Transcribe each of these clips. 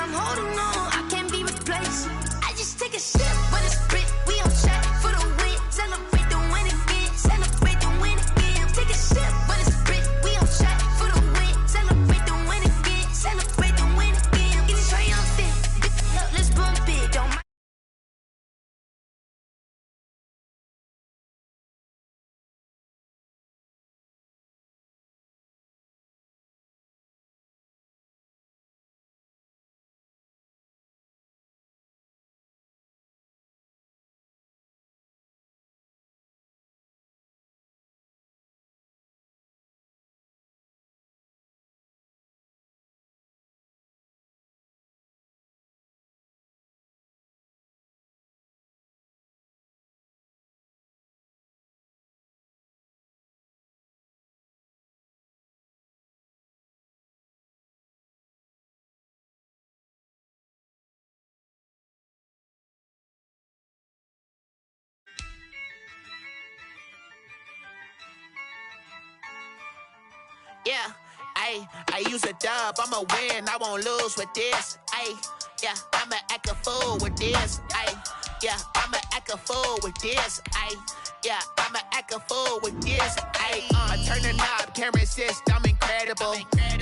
I'm holding on, I can't be replaced. I just take a sip, but it's grit. We on track for the win. Celebrate the win again. Celebrate the win again. Take a sip, but it's grit. We on track for the win. Celebrate the win again. Celebrate the win again. Get it triumphant. Let's bump it. Don't mind. Yeah, I use a dub, I'ma win, I won't lose with this. Yeah, I'ma act a fool with this. Yeah, I'ma act a fool with this. Yeah, I'ma act a fool with this. I turn the knob, can't resist, I'm incredible.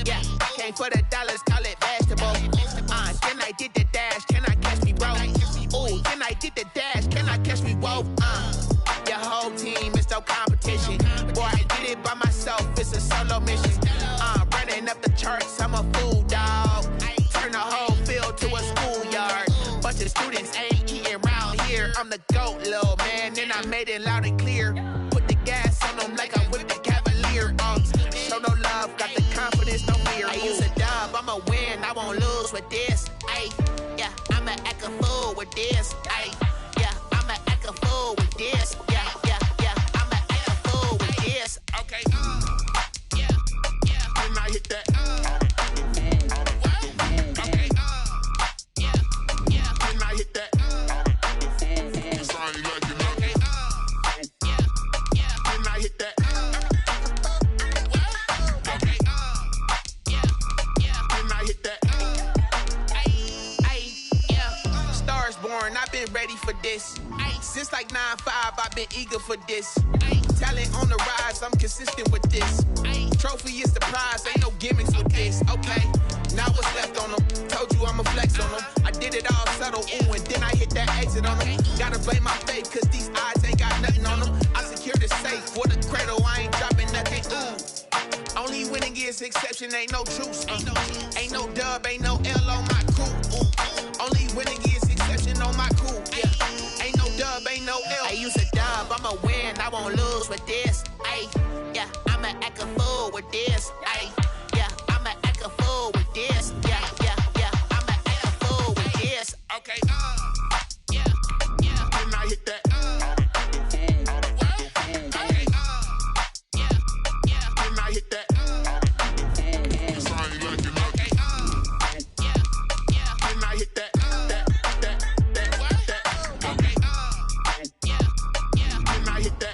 Yeah, came for the dollars, call it vegetable. Then I did the dash, can I catch me, bro? Ooh, then I did the dash, can I catch me, whoa? Your whole team is no competition. Boy, I did it by myself, it's a solo mission. Running up the charts, I'm a fool, dog. Turn the whole field to a schoolyard. Bunch of students ain't eating round here. I'm the GOAT, little man, and I made it loud and clear. Put the gas on them like I'm with the Cavalier. Show no love, got the confidence, no fear. I use a dub, I'ma win, I won't lose with this. Yeah, I'ma act a fool with this. Yeah, I'ma act a fool with this. Yeah, I'ma act a fool with this. Okay. Then I hit that. Okay. Then I hit that. Cause I ain't like it. Okay. Then I hit that. Okay. Then I hit that. Yeah. Stars born, I've been ready for this. Since like 9-5, I've been eager for this. Talent on the rise, I'm consistent with this. Trophy is the prize, ain't no gimmicks with this. Okay, now what's left on them? Told you I'ma flex on them. I did it all subtle, ooh, and then I hit that exit on them. Gotta blame my faith, cause these odds ain't got nothing on them. I secured the safe for the cradle, I ain't dropping nothing, ooh. Only winning is exception, ain't no truce. Ain't no dub, ain't no L on my crew. Ooh. Only winning is exception on my crew, yeah. Ain't no dub, ain't no L. I use a dub, I'ma win, I won't lose with this. Yeah, I'ma act a fool with this. Yeah, I'ma act a fool with this. Yeah, I'ma act a fool with this. Okay. Then I hit that. Okay. Then I hit that. Cause I ain't like it. Okay. Then I hit that. Okay. Then I hit that.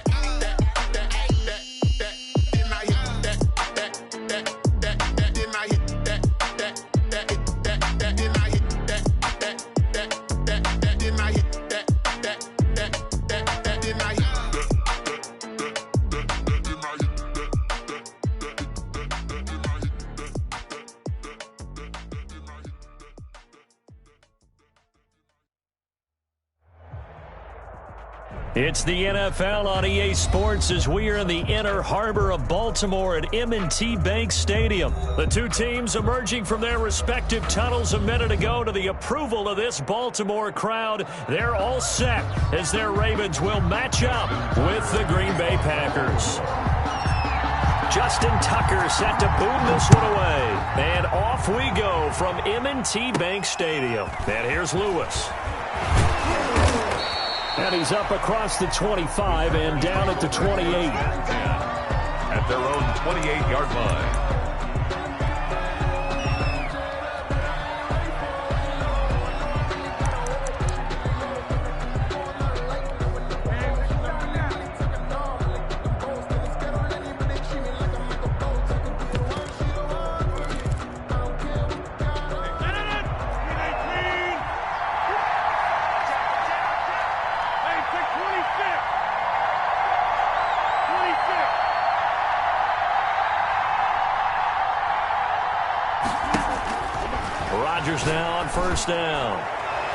It's the NFL on EA Sports as we are in the inner harbor of Baltimore at M&T Bank Stadium. The two teams emerging from their respective tunnels a minute ago to the approval of this Baltimore crowd. They're all set as their Ravens will match up with the Green Bay Packers. Justin Tucker set to boom this one away. And off we go from M&T Bank Stadium. And here's Lewis. And he's up across the 25 and down at the 28. At their own 28-yard line. Rodgers now on first down.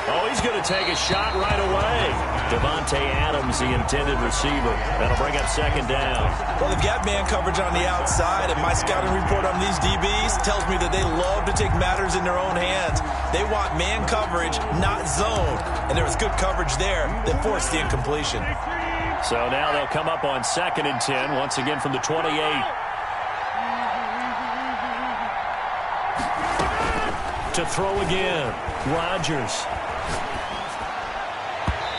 Oh, he's going to take a shot right away. Devontae Adams, the intended receiver. That'll bring up second down. Well, they've got man coverage on the outside, and my scouting report on these DBs tells me that they love to take matters in their own hands. They want man coverage, not zone. And there was good coverage there that forced the incompletion. So now they'll come up on 2nd and 10, once again from the 28. To throw again, Rodgers.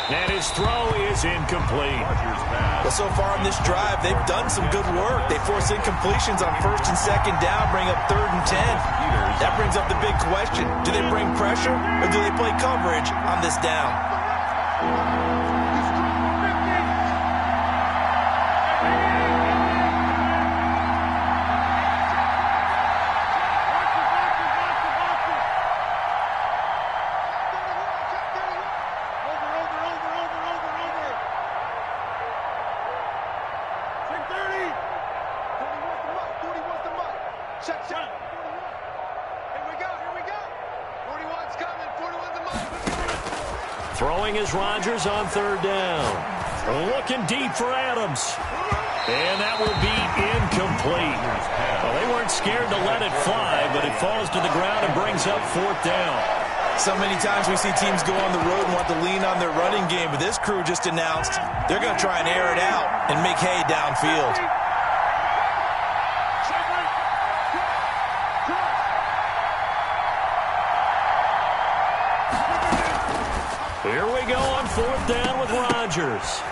And his throw is incomplete. Well, so far on this drive, they've done some good work. They force incompletions on 1st and 2nd down, bring up 3rd and 10. That brings up the big question. Do they bring pressure or do they play coverage on this down? Throwing is Rodgers on 3rd down. Looking deep for Adams. And that will be incomplete. Well, they weren't scared to let it fly, but it falls to the ground and brings up 4th down. So many times we see teams go on the road and want to lean on their running game, but this crew just announced they're going to try and air it out and make hay downfield. Here we go on 4th down with Rodgers.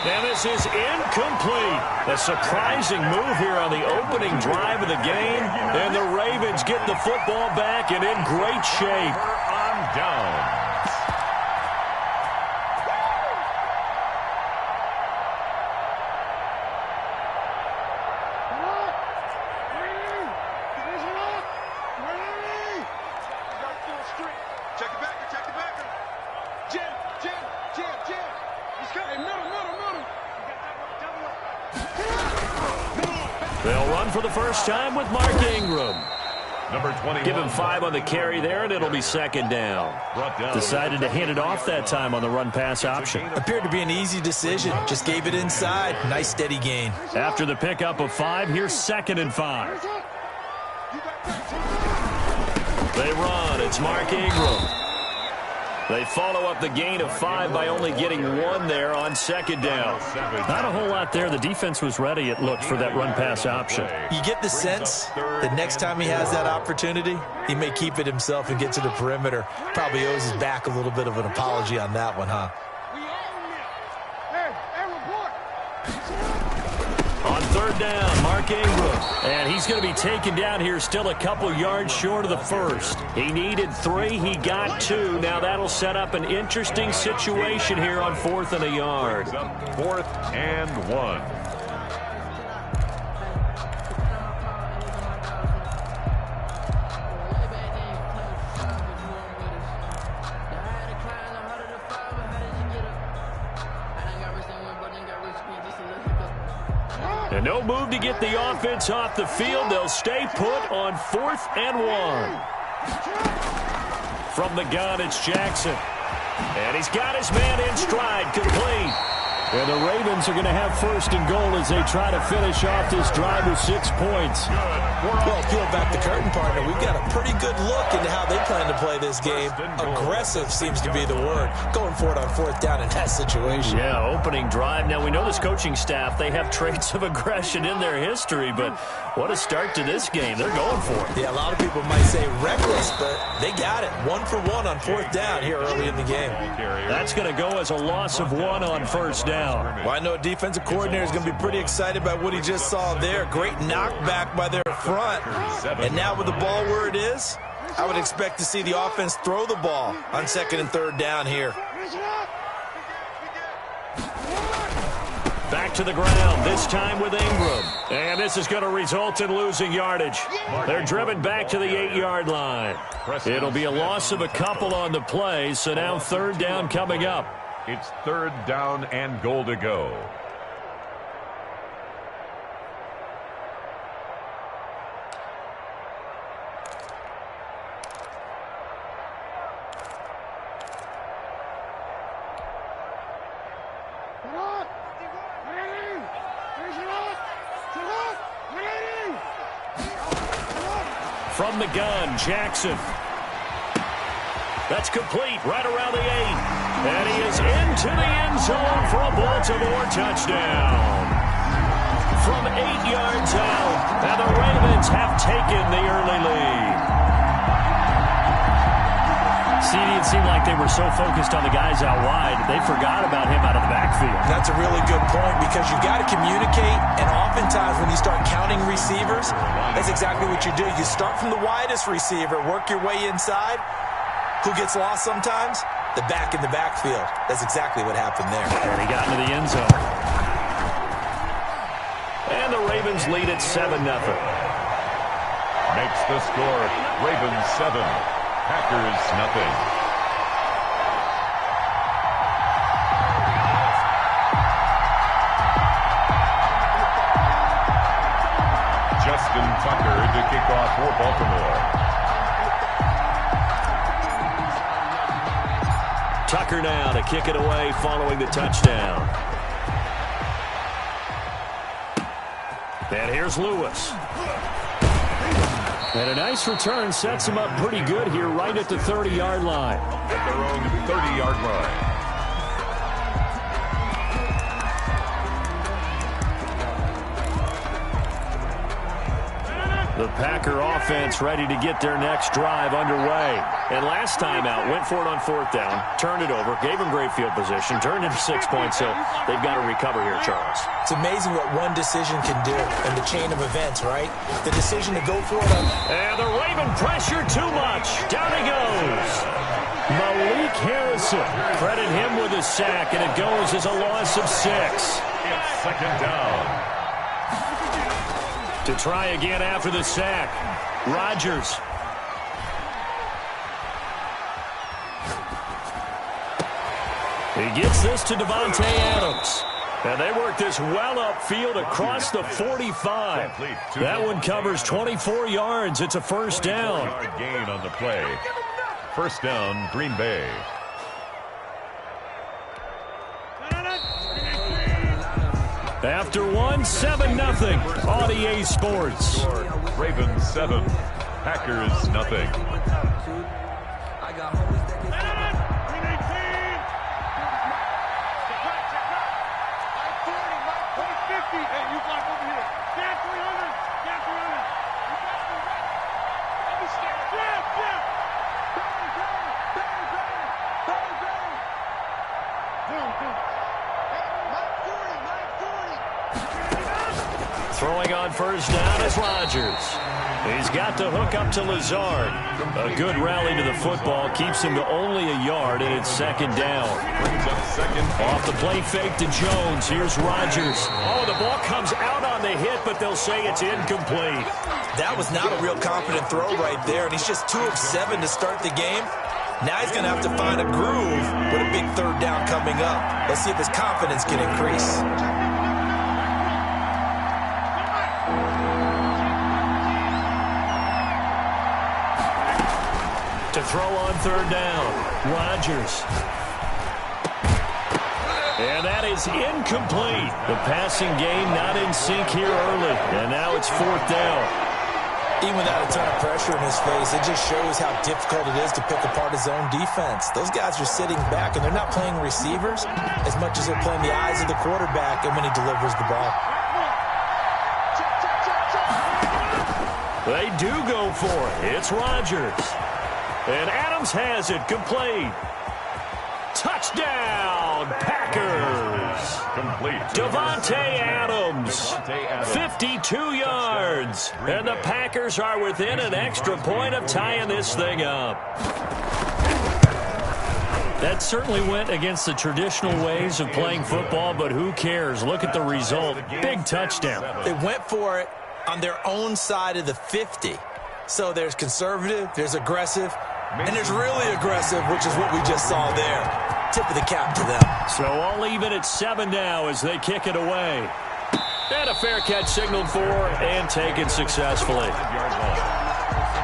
And this is incomplete. A surprising move here on the opening drive of the game. And the Ravens get the football back and in great shape. On down. They'll run for the first time with Mark Ingram. Number 21. Give him 5 on the carry there, and it'll be 2nd down. Decided to hand it off that time on the run-pass option. Appeared to be an easy decision. Just gave it inside. Nice steady gain. After the pickup of 5, here's 2nd and 5. They run. It's Mark Ingram. They follow up the gain of 5 by only getting 1 there on 2nd down. Not a whole lot there. The defense was ready, it looked, for that run-pass option. You get the sense that next time he has that opportunity, he may keep it himself and get to the perimeter. Probably owes his back a little bit of an apology on that one, huh? On 3rd down, Mark Ingram. And he's going to be taken down here still a couple yards short of the first. He needed 3. He got 2. Now that'll set up an interesting situation here on 4th and a yard. 4th and 1. And no move to get the offense off the field. They'll stay put on 4th and 1. From the gun, it's Jackson. And he's got his man in stride, complete. And the Ravens are going to have 1st and goal as they try to finish off this drive with 6 points. Well, peel back the curtain, partner. We've got a pretty good look into how they plan to play this game. Aggressive seems to be the word. Going for it on 4th down in that situation. Yeah, opening drive. Now, we know this coaching staff, they have traits of aggression in their history, but what a start to this game. They're going for it. Yeah, a lot of people might say reckless, but they got it. 1 for 1 on 4th down here early in the game. That's going to go as a loss of 1 on 1st down. Well, I know a defensive coordinator is going to be pretty excited by what he just saw there. Great knockback by their front. And now with the ball where it is, I would expect to see the offense throw the ball on 2nd and 3rd down here. Back to the ground, this time with Ingram. And this is going to result in losing yardage. They're driven back to the 8-yard line. It'll be a loss of a couple on the play, so now 3rd down coming up. It's 3rd down and goal to go. From the gun, Jackson. That's complete right around the 8. And he is into the end zone for a Baltimore touchdown. From 8 yards out, and the Ravens have taken the early lead. CD, it seemed like they were so focused on the guys out wide, they forgot about him out of the backfield. That's a really good point because you've got to communicate, and oftentimes when you start counting receivers, that's exactly what you do. You start from the widest receiver, work your way inside. Who gets lost sometimes? The back in the backfield. That's exactly what happened there. And he got into the end zone. And the Ravens lead at 7-0. Makes the score Ravens 7, Packers nothing. Justin Tucker to kick off for Baltimore. Tucker now to kick it away following the touchdown. And here's Lewis. And a nice return sets him up pretty good here right at the 30-yard line. At their own 30-yard line. The Packer offense ready to get their next drive underway. And last time out, went for it on 4th down, turned it over, gave them great field position, turned into 6 points, so they've got to recover here, Charles. It's amazing what one decision can do in the chain of events, right? The decision to go for it. And the Raven pressure too much. Down he goes. Malik Harrison. Credit him with a sack, and it goes as a loss of 6. It's 2nd down. To try again after the sack. Rodgers. He gets this to Davante Adams. And they work this well upfield across the 45. That one covers 24 yards. It's a 1st down. 4-yard gain on the play. 1st down, Green Bay. After one, 7-0 on EA Sports. Ravens 7, Packers nothing. Throwing on 1st down is Rodgers. He's got the hook up to Lazard. A good rally to the football keeps him to only a yard, and it's 2nd down. Brings up 2nd. Off the play fake to Jones. Here's Rodgers. Oh, the ball comes out on the hit, but they'll say it's incomplete. That was not a real confident throw right there, and he's just 2 of 7 to start the game. Now he's going to have to find a groove with a big 3rd down coming up. Let's see if his confidence can increase. To throw on 3rd down, Rodgers. And that is incomplete. The passing game not in sync here early. And now it's 4th down. Even without a ton of pressure in his face, it just shows how difficult it is to pick apart his own defense. Those guys are sitting back, and they're not playing receivers as much as they're playing the eyes of the quarterback and when he delivers the ball. They do go for it. It's Rodgers. And Adams has it complete. Touchdown, Packers. Complete. Davante Adams, 52 yards. And the Packers are within an extra point of tying this thing up. That certainly went against the traditional ways of playing football, but who cares? Look at the result. Big touchdown. They went for it on their own side of the 50. So there's conservative, there's aggressive, and there's really aggressive, which is what we just saw there. Tip of the cap to them. So all even at 7 now as they kick it away. And a fair catch signaled for and taken successfully.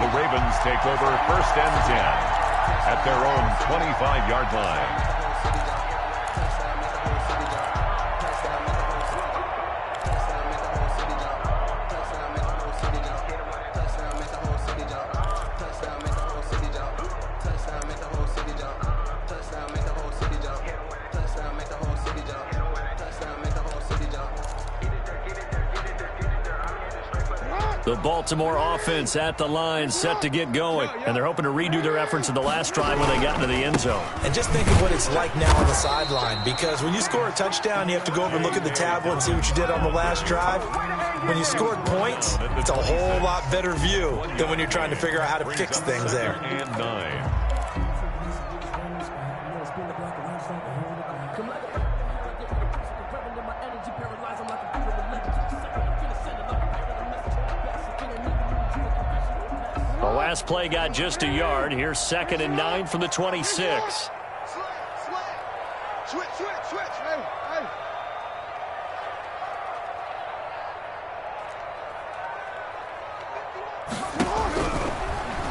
The Ravens take over 1st and 10 at their own 25-yard line. The Baltimore offense at the line, set to get going. And they're hoping to redo their efforts in the last drive when they got into the end zone. And just think of what it's like now on the sideline, because when you score a touchdown, you have to go over and look at the tablet and see what you did on the last drive. When you scored points, it's a whole lot better view than when you're trying to figure out how to fix things there. And 9. The last play got just a yard. Here's 2nd and 9 from the 26. Switch, hey.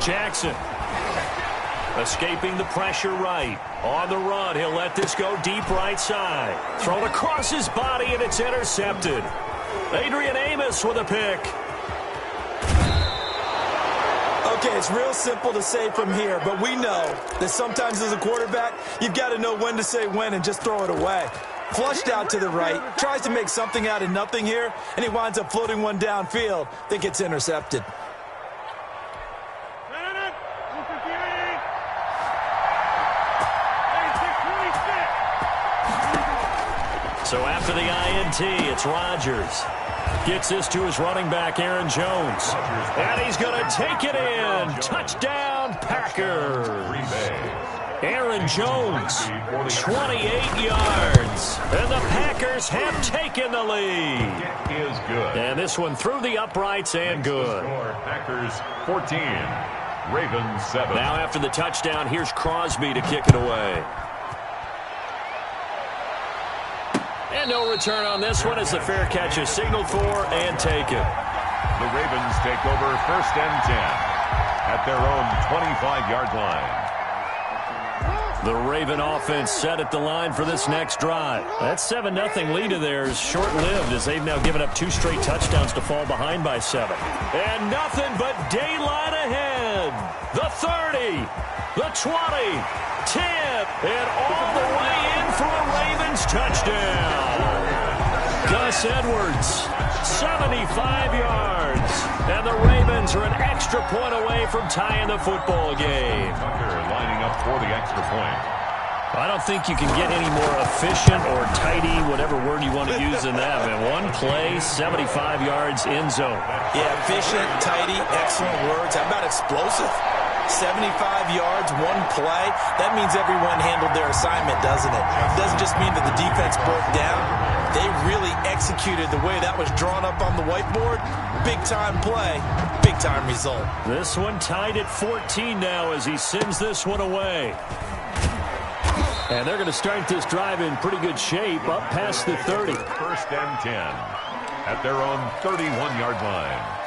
Jackson escaping the pressure right. On the run, he'll let this go deep right side. Thrown across his body, and it's intercepted. Adrian Amos with a pick. Okay, it's real simple to say from here, but we know that sometimes as a quarterback, you've got to know when to say when and just throw it away. Flushed out to the right, tries to make something out of nothing here, and he winds up floating one downfield that gets intercepted. So after the INT, it's Rodgers. Gets this to his running back, Aaron Jones. And he's going to take it in. Touchdown, Packers. Aaron Jones, 28 yards. And the Packers have taken the lead. Is good. And this one through the uprights and good. Packers 14, Ravens 7. Now after the touchdown, here's Crosby to kick it away. And no return on this one as the fair catch is signaled for and taken. The Ravens take over 1st and 10 at their own 25-yard line. The Raven offense set at the line for this next drive. That 7-0 lead of theirs short-lived as they've now given up 2 straight touchdowns to fall behind by 7. And nothing but daylight ahead. The 30, the 20, tip, and all the way in for a Ravens touchdown. Gus Edwards, 75 yards. And the Ravens are an extra point away from tying the football game. Tucker lining up for the extra point. I don't think you can get any more efficient or tidy, whatever word you want to use in that. Man, one play, 75 yards in zone. Yeah, efficient, tidy, excellent words. How about explosive? 75 yards, one play. That means everyone handled their assignment, doesn't it? It doesn't just mean that the defense broke down. They really executed the way that was drawn up on the whiteboard. Big-time play, big-time result. This one tied at 14 now as he sends this one away. And they're going to start this drive in pretty good shape, up past the 30. 1st and 10 at their own 31-yard line.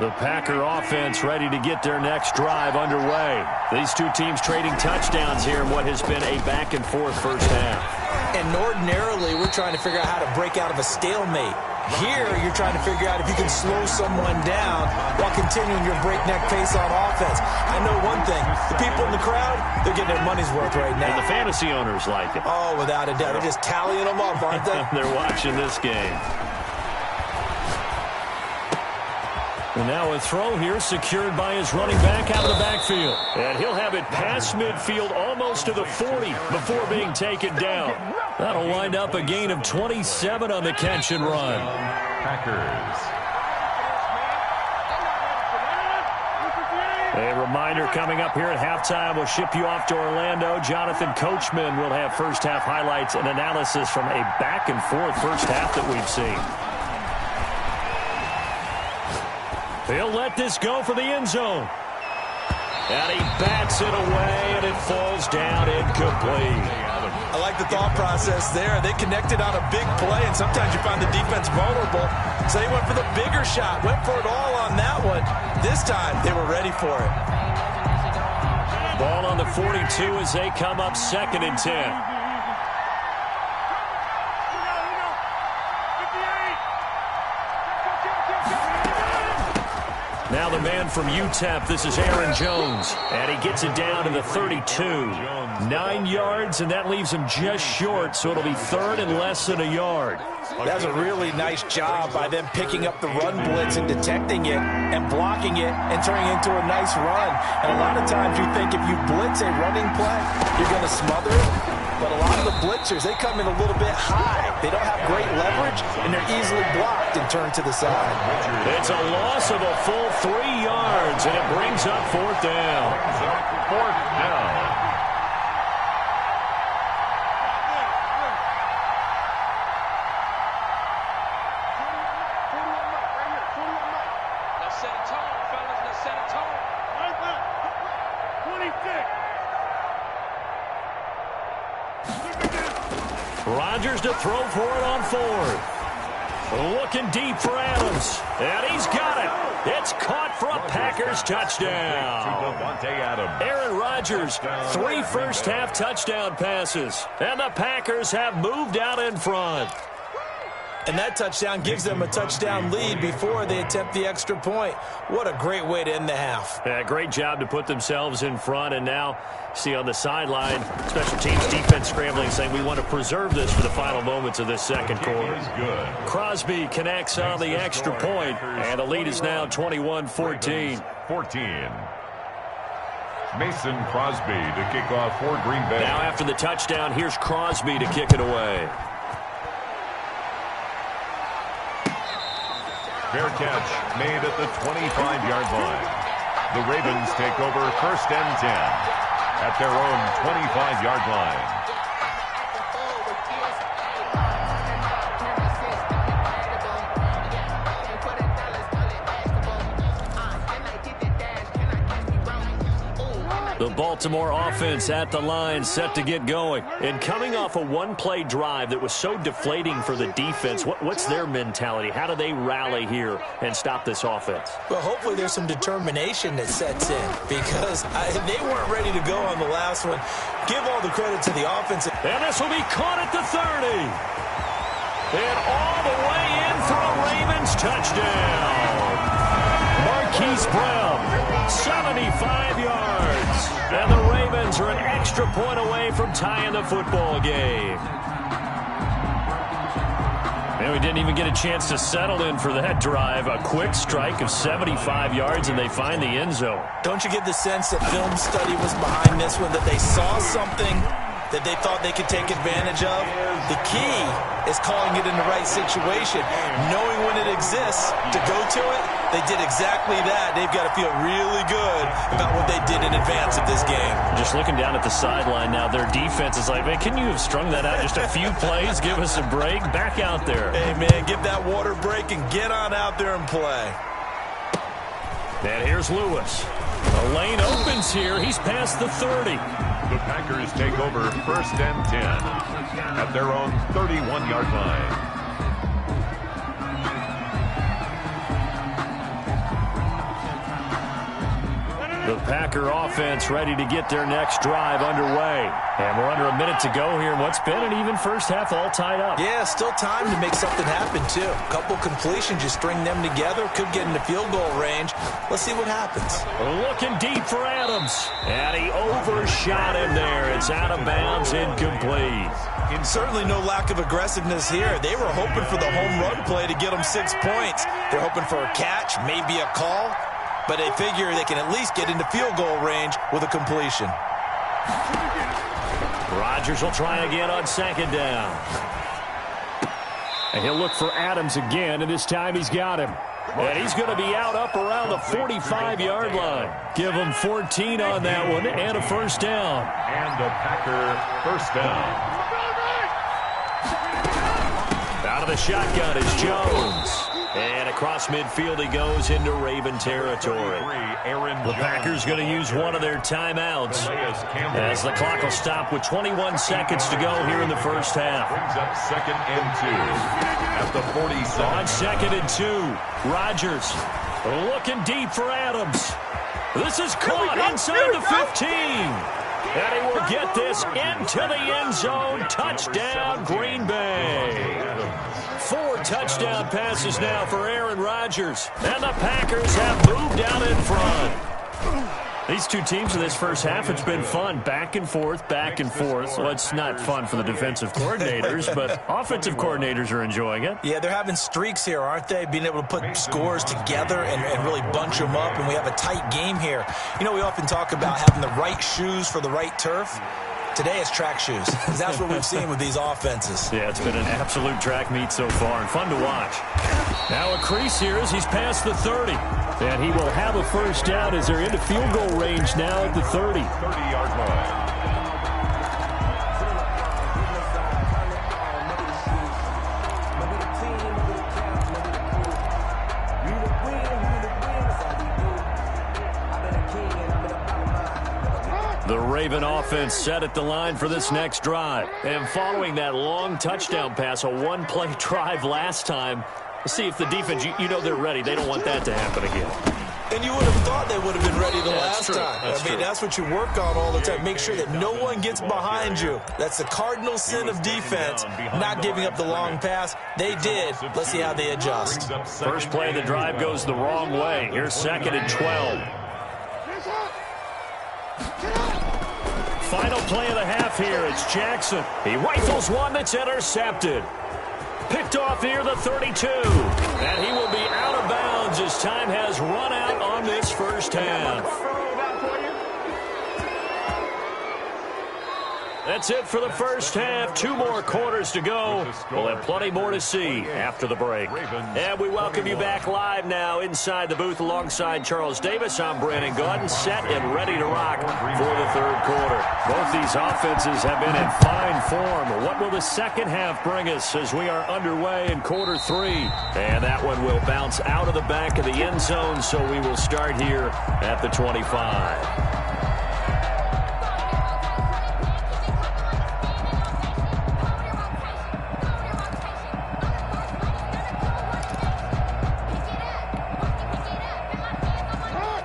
The Packer offense ready to get their next drive underway. These two teams trading touchdowns here in what has been a back-and-forth first half. And ordinarily, we're trying to figure out how to break out of a stalemate. Here, you're trying to figure out if you can slow someone down while continuing your breakneck pace on offense. I know one thing. The people in the crowd, they're getting their money's worth right now. And the fantasy owners like it. Oh, without a doubt. They're just tallying them up, aren't they? They're watching this game. And now a throw here secured by his running back out of the backfield. And he'll have it past midfield almost to the 40 before being taken down. That'll wind up a gain of 27 on the catch and run. Packers. A reminder coming up here at halftime. We'll ship you off to Orlando. Jonathan Coachman will have first half highlights and analysis from a back-and-forth first half that we've seen. He'll let this go for the end zone. And he bats it away, and it falls down incomplete. I like the thought process there. They connected on a big play, and sometimes you find the defense vulnerable. So they went for the bigger shot, went for it all on that one. This time, they were ready for it. Ball on the 42 as they come up 2nd and 10. Now the man from UTEP, this is Aaron Jones. And he gets it down to the 32. 9 yards, and that leaves him just short, so it'll be third and less than a yard. That's a really nice job by them picking up the run blitz and detecting it and blocking it and turning it into a nice run. And a lot of times you think if you blitz a running play, you're going to smother it. But a lot of the blitzers, they come in a little bit high. They don't have great leverage, and they're easily blocked and turned to the side. It's a loss of a full 3 yards, and it brings up fourth down. Fourth down. Rodgers to throw for it on fourth. Looking deep for Adams. And he's got it. It's caught for a Packers touchdown. Aaron Rodgers, 3 first-half touchdown passes. And the Packers have moved out in front. And that touchdown gives them a touchdown lead before they attempt the extra point. What a great way to end the half. Yeah, great job to put themselves in front. And now, see on the sideline, special teams defense scrambling, saying we want to preserve this for the final moments of this second quarter. Crosby connects on the extra point, and the lead is now 21-14. 14. Mason Crosby to kick off for Green Bay. Now after the touchdown, here's Crosby to kick it away. Fair catch made at the 25-yard line. The Ravens take over first and 10 at their own 25-yard line. The Baltimore offense at the line, set to get going. And coming off a one-play drive that was so deflating for the defense, what's their mentality? How do they rally here and stop this offense? Well, hopefully there's some determination that sets in because they weren't ready to go on the last one. Give all the credit to the offense. And this will be caught at the 30. And all the way in for a Ravens touchdown. Marquise Brown, 75 yards. And the Ravens are an extra point away from tying the football game. And we didn't even get a chance to settle in for that drive. A quick strike of 75 yards, and they find the end zone. Don't you get the sense that film study was behind this one, that they saw something that they thought they could take advantage of? The key is calling it in the right situation, knowing when it exists to go to it. They did exactly that. They've got to feel really good about what they did in advance of this game. Just looking down at the sideline now, their defense is like, man, can you have strung that out just a few plays? Give us a break. Back out there. Hey, man, give that water break and get on out there and play. And here's Lewis. A lane opens here. He's past the 30. The Packers take over first and 10 at their own 31-yard line. The Packer offense ready to get their next drive underway. And we're under a minute to go here in what's been an even first half, all tied up. Yeah, still time to make something happen, too. A couple completions, you string them together, could get into field goal range. Let's see what happens. Looking deep for Adams. And he overshot him there. It's out of bounds, incomplete. And certainly no lack of aggressiveness here. They were hoping for the home run play to get them 6 points. They're hoping for a catch, maybe a call. But they figure they can at least get into field goal range with a completion. Rodgers will try again on second down. And he'll look for Adams again, and this time he's got him. And he's going to be out up around the 45-yard line. Give him 14 on that one and a first down. And a Packer first down. Out of the shotgun is Jones. And across midfield he goes into Raven territory. The Packers going to use one of their timeouts as the clock will stop with 21 seconds to go here in the first half. Brings up second and 2 at the 47. On second and 2, Rodgers looking deep for Adams. This is caught inside the 15. And he will get this into the end zone. Touchdown, Green Bay. 4 touchdown passes now for Aaron Rodgers. And the Packers have moved out in front. These two teams in this first half, it's been fun. Back and forth, back and forth. Well, it's not fun for the defensive coordinators, but offensive coordinators are enjoying it. Yeah, they're having streaks here, aren't they? Being able to put scores together and really bunch them up, and we have a tight game here. You know, we often talk about having the right shoes for the right turf. Today it's track shoes, because that's what we've seen with these offenses. Yeah, it's been an absolute track meet so far, and fun to watch. Now a crease here as he's past the 30. And he will have a first down as they're into field goal range now at the 30. 30-yard line. The Raven offense set at the line for this next drive. And following that long touchdown pass, a one-play drive last time, let's see if the defense, you know they're ready. They don't want that to happen again. And you would have thought they would have been ready the last true. time. I mean, that's what you work on all the time. Make sure that no one gets behind you. That's the cardinal sin of defense, not giving up the long pass. They did. Let's see how they adjust. First play of the drive goes the wrong way. Here's 2nd and 12. Final play of the half here. It's Jackson. He rifles one that's intercepted. Picked off near the 32. And he will be out of bounds as time has run out on this first half. That's it for the first half. 2 more quarters to go. We'll have plenty more to see after the break. And we welcome you back live now inside the booth alongside Charles Davis. I'm Brandon Gaudin, set and ready to rock for the third quarter. Both these offenses have been in fine form. What will the second half bring us as we are underway in quarter 3? And that one will bounce out of the back of the end zone, so we will start here at the 25.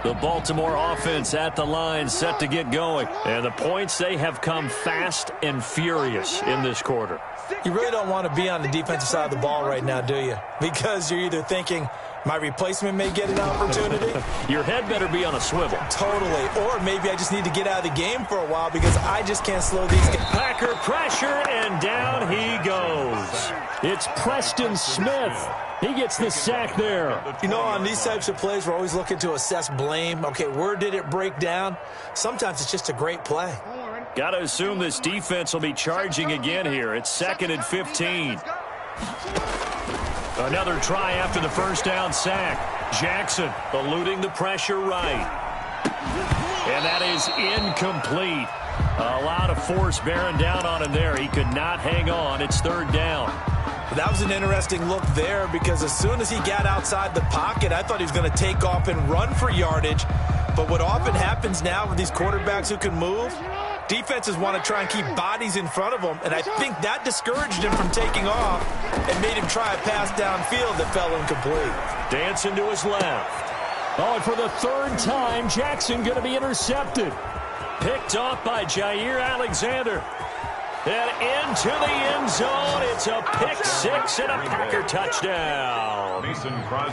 The Baltimore offense at the line, set to get going. And the points, they have come fast and furious in this quarter. You really don't want to be on the defensive side of the ball right now, do you? Because you're either thinking, my replacement may get an opportunity. Your head better be on a swivel. Totally. Or maybe I just need to get out of the game for a while because I just can't slow these guys. Packer pressure, and down he goes. It's Preston Smith. He gets the sack there. You know, on these types of plays, we're always looking to assess blame. Okay, where did it break down? Sometimes it's just a great play. Got to assume this defense will be charging again here. It's 2nd and 15. Another try after the first down sack. Jackson eluding the pressure right. And that is incomplete. A lot of force bearing down on him there. He could not hang on. It's 3rd down. That was an interesting look there because as soon as he got outside the pocket, I thought he was going to take off and run for yardage. But what often happens now with these quarterbacks who can move, defenses want to try and keep bodies in front of them, and I think that discouraged him from taking off and made him try a pass downfield that fell incomplete. Dancing to his left. Oh, and for the 3rd time, Jackson going to be intercepted. Picked off by Jair Alexander. And into the end zone, it's a pick 6 and a Packer touchdown.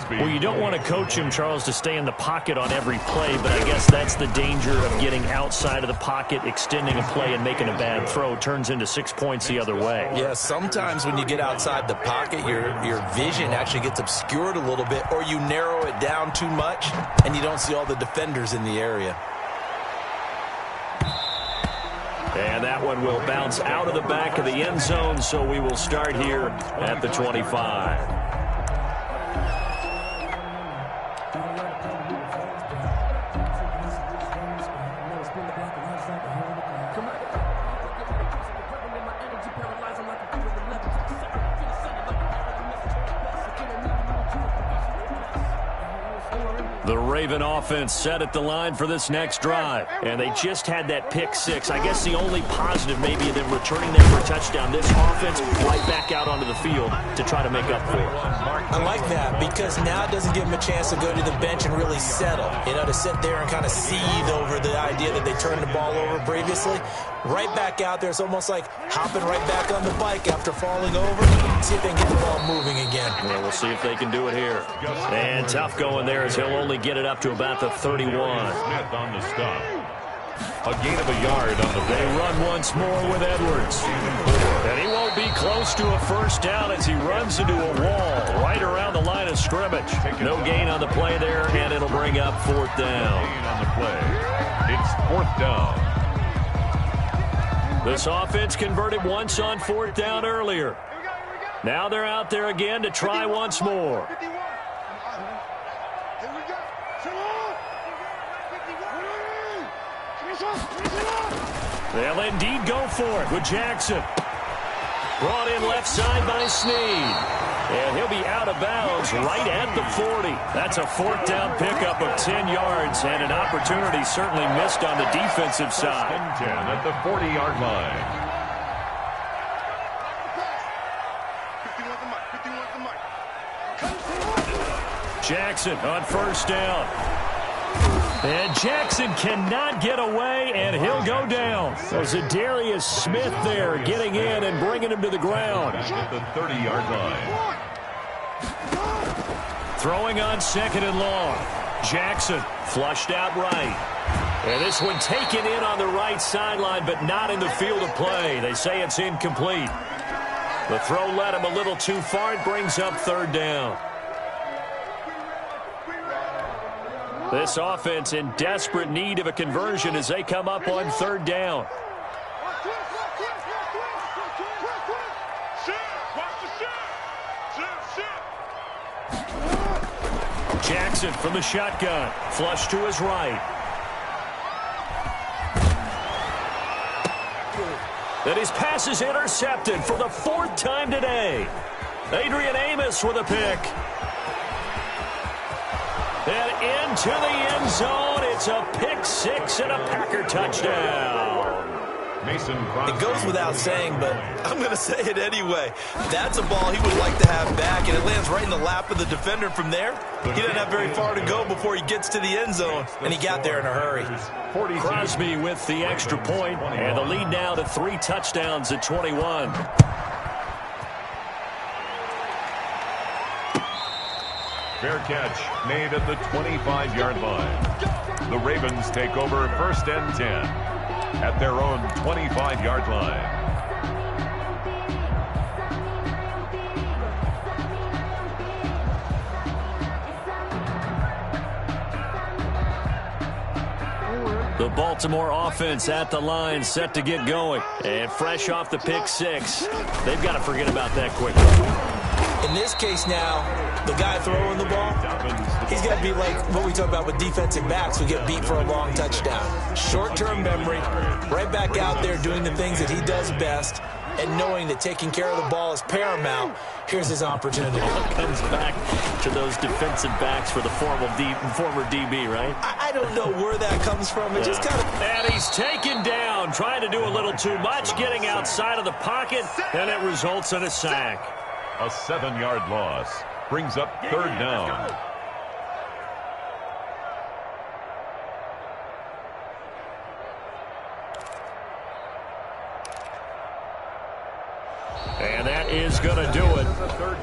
Well, you don't want to coach him, Charles, to stay in the pocket on every play, but I guess that's the danger of getting outside of the pocket, extending a play and making a bad throw. Turns into 6 points the other way. Yeah, sometimes when you get outside the pocket, your vision actually gets obscured a little bit, or you narrow it down too much, and you don't see all the defenders in the area. And that one will bounce out of the back of the end zone, so we will start here at the 25. The Raven offense set at the line for this next drive. And they just had that pick six. I guess the only positive maybe of them returning that for a touchdown. This offense right back out onto the field to try to make up for it. I like that because now it doesn't give them a chance to go to the bench and really settle. You know, to sit there and kind of seethe over the idea that they turned the ball over previously. Right back out there. It's almost like hopping right back on the bike after falling over. See if they can get the ball moving again. Well, we'll see if they can do it here. And tough going there as he'll only get it up to about the 31. Smith on the stop. A gain of a yard on the play. They run once more with Edwards. And he won't be close to a first down as he runs into a wall right around the line of scrimmage. No gain on the play there, and it'll bring up fourth down. Gain on the play. It's fourth down. This offense converted once on fourth down earlier. Now they're out there again to try once more. They'll indeed go for it with Jackson. Brought in left side by Snead. And he'll be out of bounds right at the 40. That's a fourth down pickup of 10 yards and an opportunity certainly missed on the defensive side. 10 at the 40-yard line. Jackson on first down. And Jackson cannot get away, and he'll go down. So Zadarius Smith there getting in and bringing him to the ground. At the 30-yard line. Throwing on second and long. Jackson flushed out right. And this one taken in on the right sideline, but not in the field of play. They say it's incomplete. The throw led him a little too far. It brings up third down. This offense in desperate need of a conversion as they come up on third down. Jackson from the shotgun. Flush to his right. And his pass is intercepted for the fourth time today. Adrian Amos with a pick. And into the end zone. It's a pick six and a Packer touchdown. Mason Crosby. It goes without saying, but I'm going to say it anyway. That's a ball he would like to have back, and it lands right in the lap of the defender from there. He doesn't have very far to go before he gets to the end zone, and he got there in a hurry. Crosby with the extra point, and the lead now to 3 touchdowns at 21. Fair catch made at the 25-yard line. The Ravens take over first and 10 at their own 25-yard line. The Baltimore offense at the line, set to get going. And fresh off the pick six, they've got to forget about that quickly. In this case now, the guy throwing the ball, he's got to be like what we talk about with defensive backs who get beat for a long touchdown. Short-term memory, right back out there doing the things that he does best, and knowing that taking care of the ball is paramount. Here's his opportunity. Comes back to those defensive backs for the former DB, right? I don't know where that comes from. It just kind of... And he's taken down, trying to do a little too much, getting outside of the pocket, and it results in a sack. A 7-yard loss brings up third down. And that is going to do it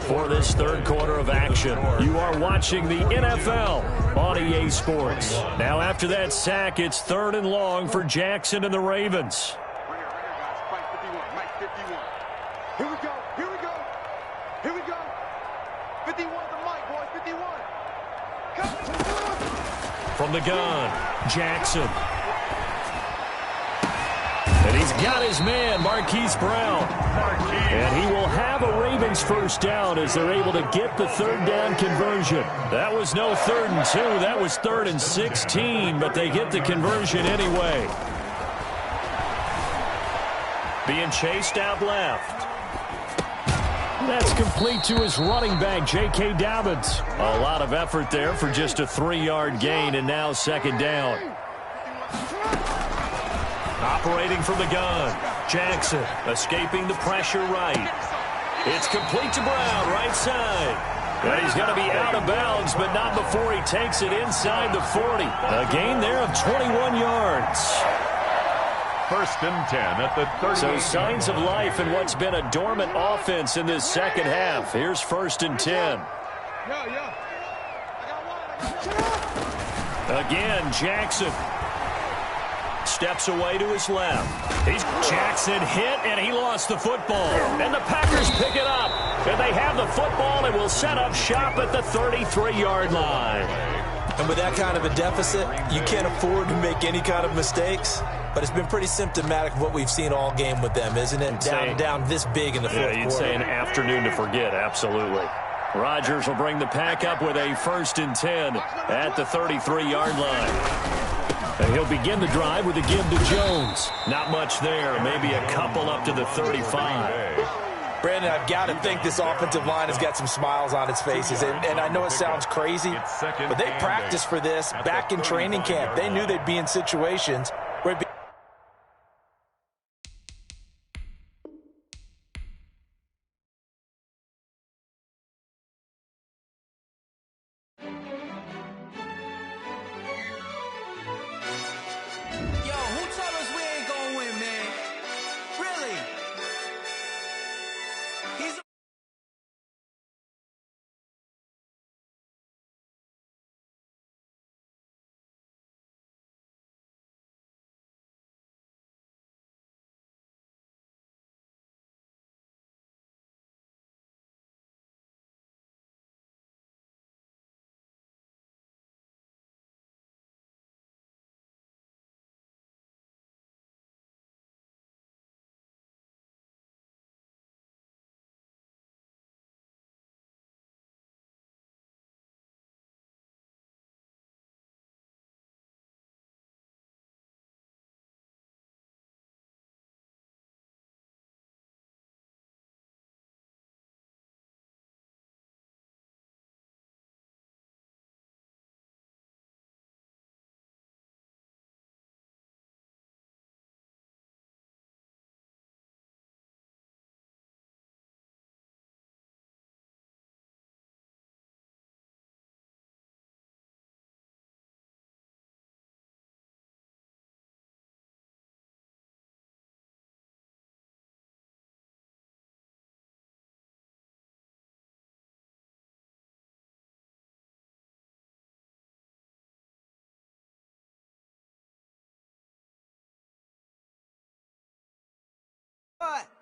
for this third quarter of action. You are watching the NFL on EA Sports. Now after that sack, it's third and long for Jackson and the Ravens. Here we go. Here we go. Here we go. 51 the mic, boys. 51. From the gun, Jackson. And he's got his man, Marquise Brown. And he will have a Ravens first down as they're able to get the third down conversion. That was no 3rd and 2. That was 3rd and 16, but they get the conversion anyway. Being chased out left. That's complete to his running back, J.K. Dobbins. A lot of effort there for just a 3-yard gain, and now second down. Operating from the gun, Jackson escaping the pressure right. It's complete to Brown, right side. And he's going to be out of bounds, but not before he takes it inside the 40. A gain there of 21 yards. First and 10 at the 30. So signs of life in what's been a dormant offense in this second half. Here's first and 10. Again, Jackson steps away to his left. Jackson hit, and he lost the football. And the Packers pick it up. And they have the football and will set up shop at the 33-yard line. And with that kind of a deficit, you can't afford to make any kind of mistakes. But it's been pretty symptomatic of what we've seen all game with them, isn't it? Down this big in the fourth quarter. Yeah, you'd say an afternoon to forget, absolutely. Rodgers will bring the pack up with a first and 10 at the 33-yard line. And he'll begin the drive with a give to Jones. Not much there, maybe a couple up to the 35. Brandon, I've got to think this offensive line has got some smiles on its faces. And I know it sounds crazy, but they practiced for this back in training camp. They knew they'd be in situations where it'd be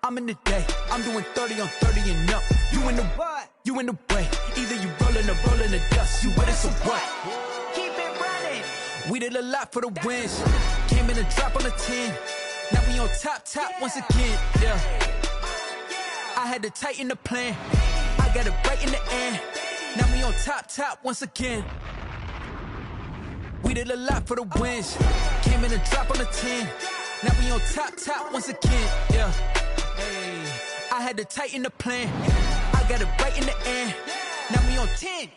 I'm in the day, I'm doing 30 on 30 and up. You in the what? You in the way. Either you rollin' or rollin' the dust. You with it, so what? Keep it running. We did a lot for the wins. Came in and drop on the 10. Now we on top once again. Yeah. I had to tighten the plan. I got it right in the end. Now we on top once again. We did a lot for the wins. Came in and drop on the 10. Now we on top once again, yeah. Hey, I had to tighten the plan. I got it right in the end. Now we on 10.